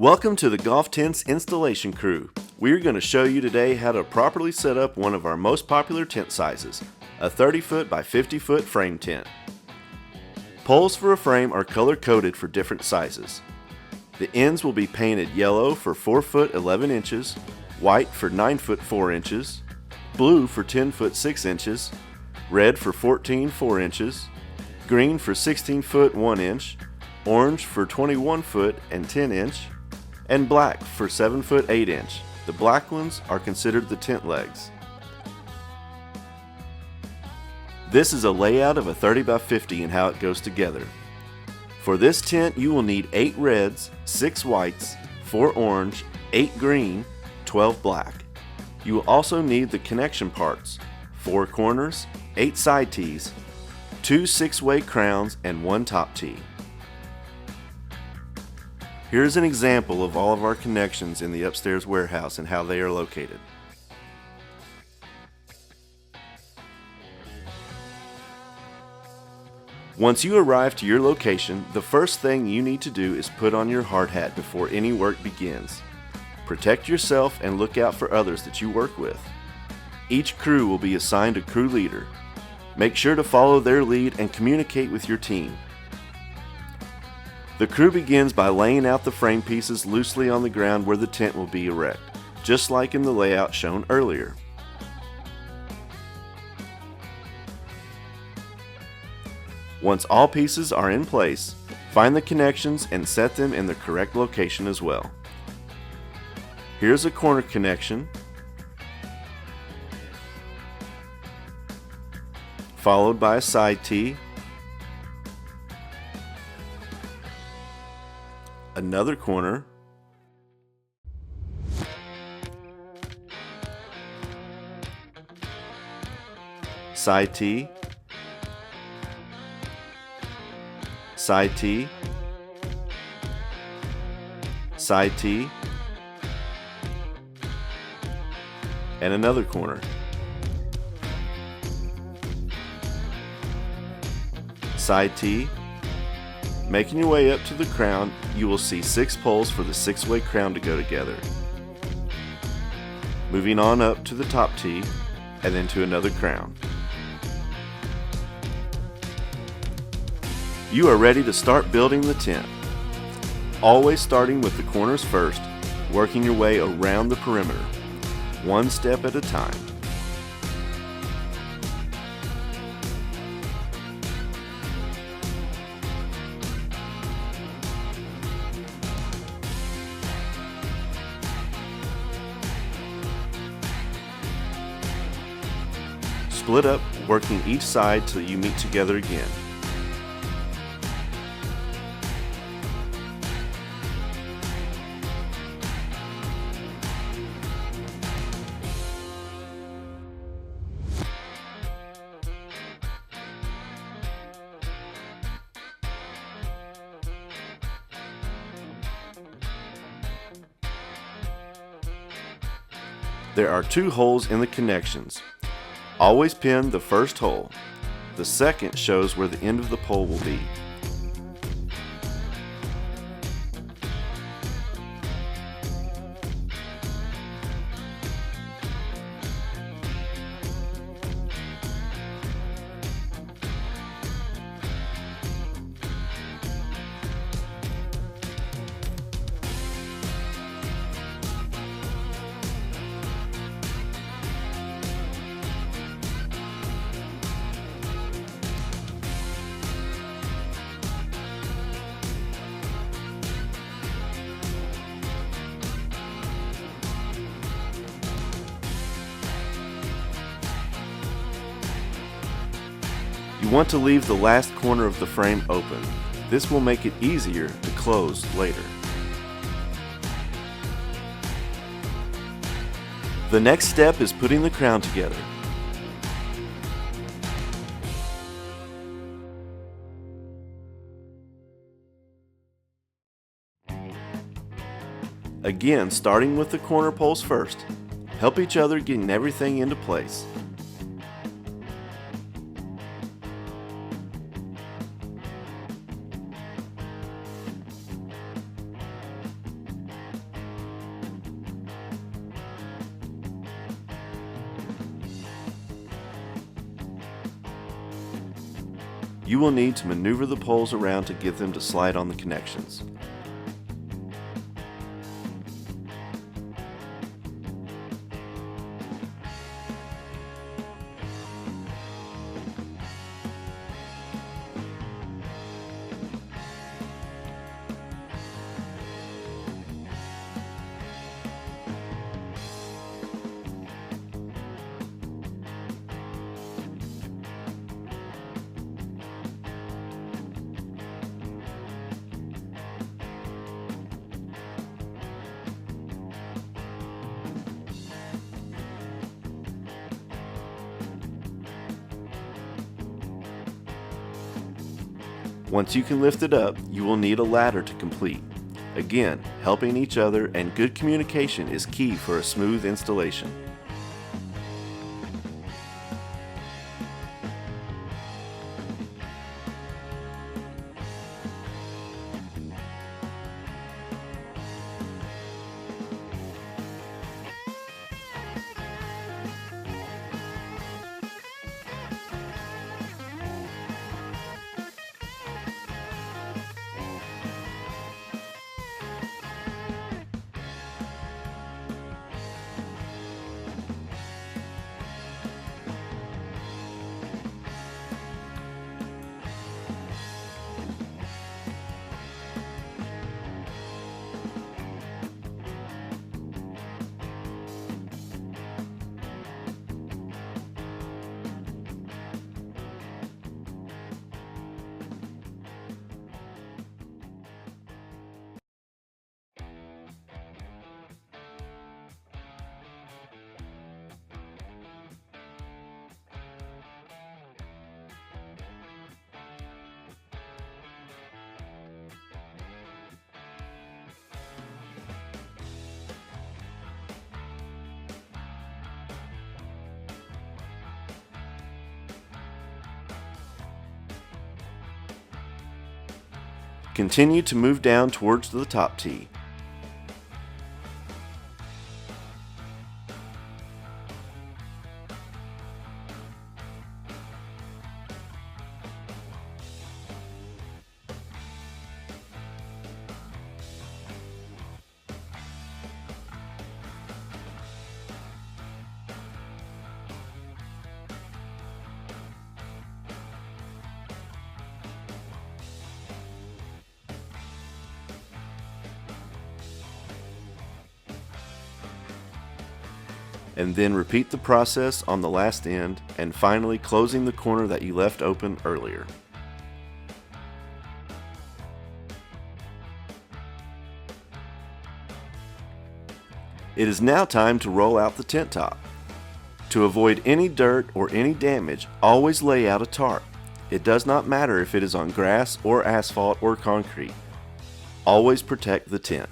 Welcome to the Goff Tents installation crew. We're going to show you today how to properly set up one of our most popular tent sizes, a 30-foot by 50-foot frame tent. Poles for a frame are color-coded for different sizes. The ends will be painted yellow for 4 foot 11 inches, white for 9 foot 4 inches, blue for 10 foot 6 inches, red for 14 4 inches, green for 16 foot 1 inch, orange for 21 foot and 10 inch, and black for 7 foot 8 inch. The black ones are considered the tent legs. This is a layout of a 30 by 50 and how it goes together. For this tent you will need 8 reds, 6 whites, 4 orange, 8 green, 12 black. You will also need the connection parts, 4 corners, 8 side tees, 2 6-way crowns, and 1 top tee. Here's an example of all of our connections in the upstairs warehouse and how they are located. Once you arrive to your location, the first thing you need to do is put on your hard hat before any work begins. Protect yourself and look out for others that you work with. Each crew will be assigned a crew leader. Make sure to follow their lead and communicate with your team. The crew begins by laying out the frame pieces loosely on the ground where the tent will be erect, just like in the layout shown earlier. Once all pieces are in place, find the connections and set them in the correct location as well. Here's a corner connection, followed by a side tee, another corner, side tee, side tee, side tee, and another corner. Side tee. Making your way up to the crown, you will see 6 poles for the 6-way crown to go together. Moving on up to the top tee, and then to another crown. You are ready to start building the tent. Always starting with the corners first, working your way around the perimeter, one step at a time. Split up, working each side till you meet together again. There are 2 holes in the connections. Always pin the first hole. The second shows where the end of the pole will be. You want to leave the last corner of the frame open. This will make it easier to close later. The next step is putting the crown together. Again, starting with the corner poles first. Help each other getting everything into place. You will need to maneuver the poles around to get them to slide on the connections. Once you can lift it up, you will need a ladder to complete. Again, helping each other and good communication is key for a smooth installation. Continue to move down towards the top tee. And then repeat the process on the last end and finally closing the corner that you left open earlier. It is now time to roll out the tent top. To avoid any dirt or any damage, always lay out a tarp. It does not matter if it is on grass or asphalt or concrete. Always protect the tent.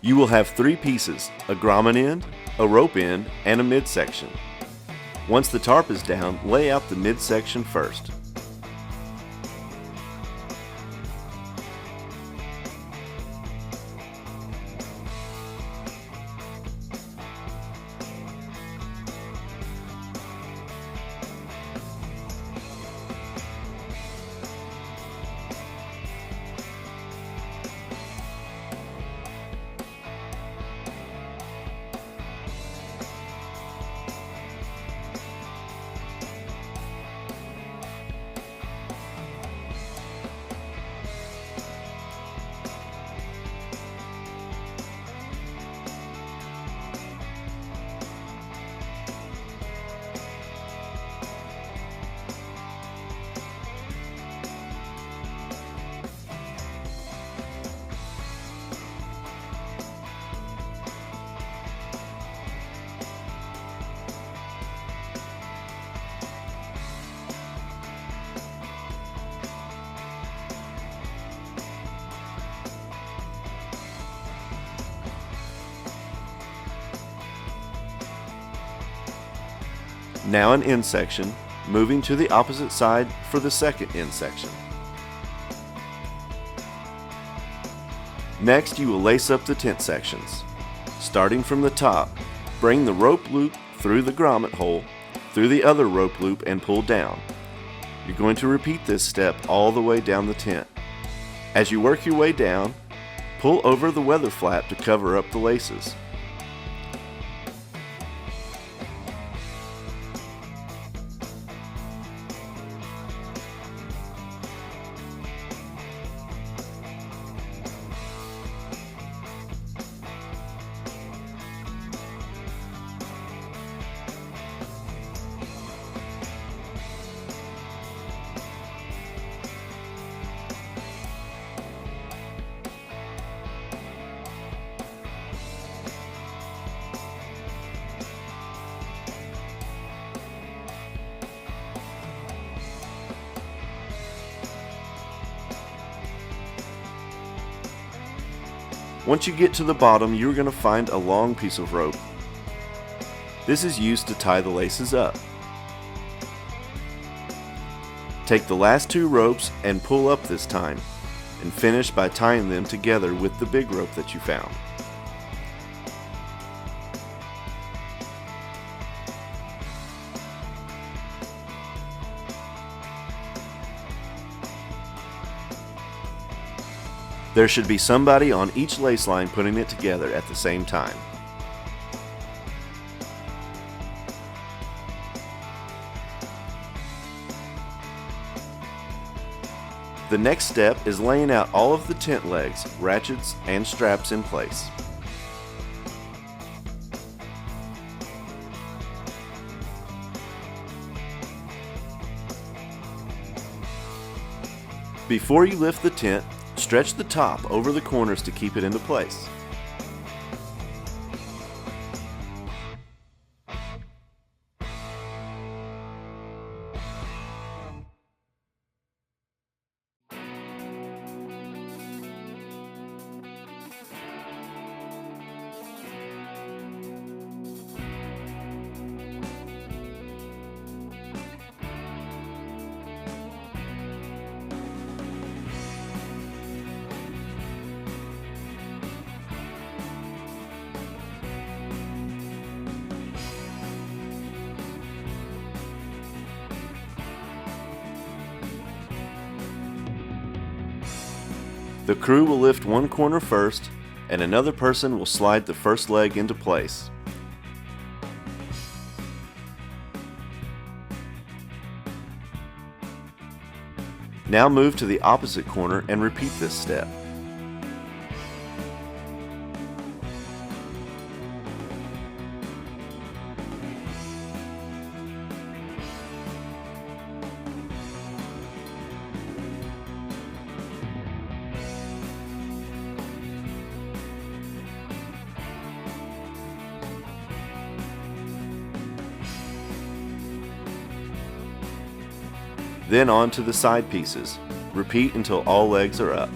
You will have 3 pieces, a grommet end, a rope end, and a midsection. Once the tarp is down, lay out the midsection first. Now an end section, moving to the opposite side for the second end section. Next, you will lace up the tent sections. Starting from the top, bring the rope loop through the grommet hole, through the other rope loop, and pull down. You're going to repeat this step all the way down the tent. As you work your way down, pull over the weather flap to cover up the laces. Once you get to the bottom, you're going to find a long piece of rope. This is used to tie the laces up. Take the last two ropes and pull up this time, and finish by tying them together with the big rope that you found. There should be somebody on each lace line putting it together at the same time. The next step is laying out all of the tent legs, ratchets, and straps in place. Before you lift the tent, stretch the top over the corners to keep it into place. The crew will lift one corner first, and another person will slide the first leg into place. Now move to the opposite corner and repeat this step. Then on to the side pieces. Repeat until all legs are up.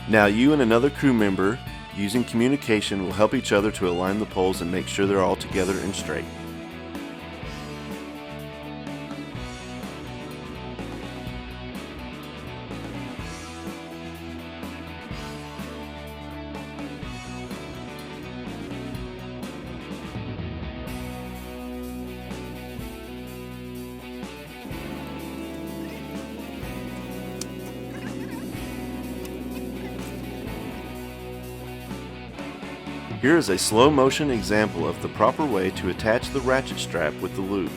Now you and another crew member, using communication, will help each other to align the poles and make sure they're all together and straight. Here is a slow motion example of the proper way to attach the ratchet strap with the loop.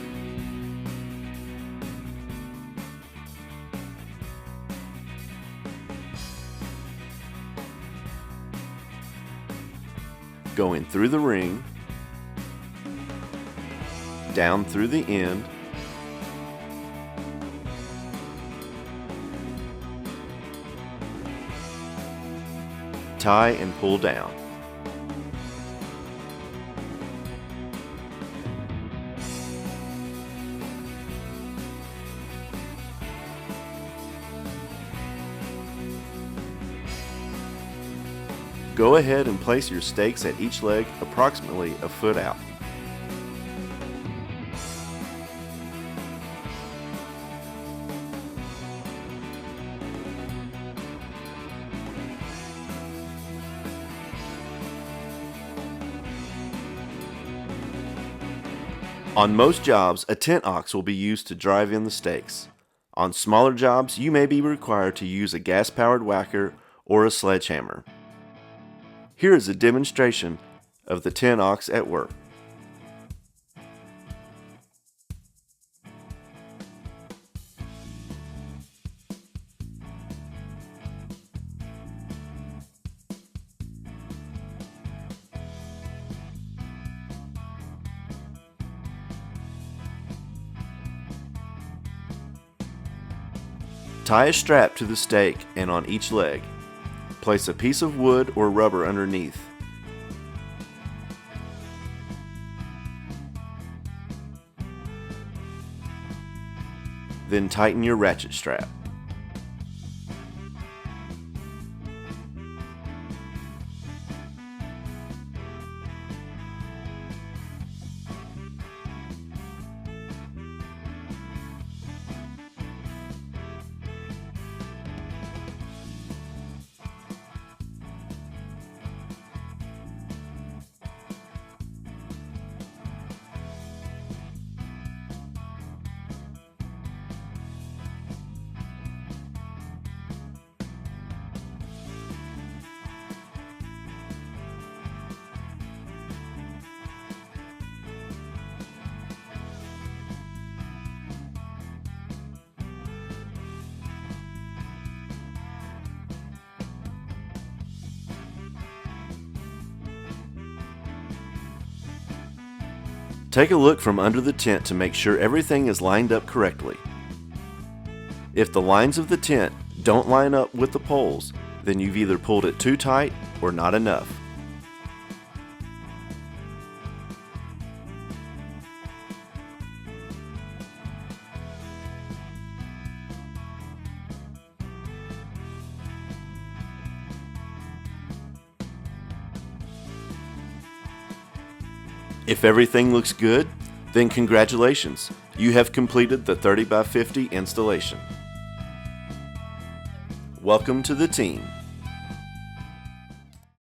going through the ring, down through the end, tie and pull down. Go ahead and place your stakes at each leg approximately a foot out. On most jobs, a tent ox will be used to drive in the stakes. On smaller jobs, you may be required to use a gas-powered whacker or a sledgehammer. Here is a demonstration of the tent ox at work. Tie a strap to the stake and on each leg. Place a piece of wood or rubber underneath. Then tighten your ratchet strap. Take a look from under the tent to make sure everything is lined up correctly. If the lines of the tent don't line up with the poles, then you've either pulled it too tight or not enough. If everything looks good, then congratulations, you have completed the 30 by 50 installation. Welcome to the team.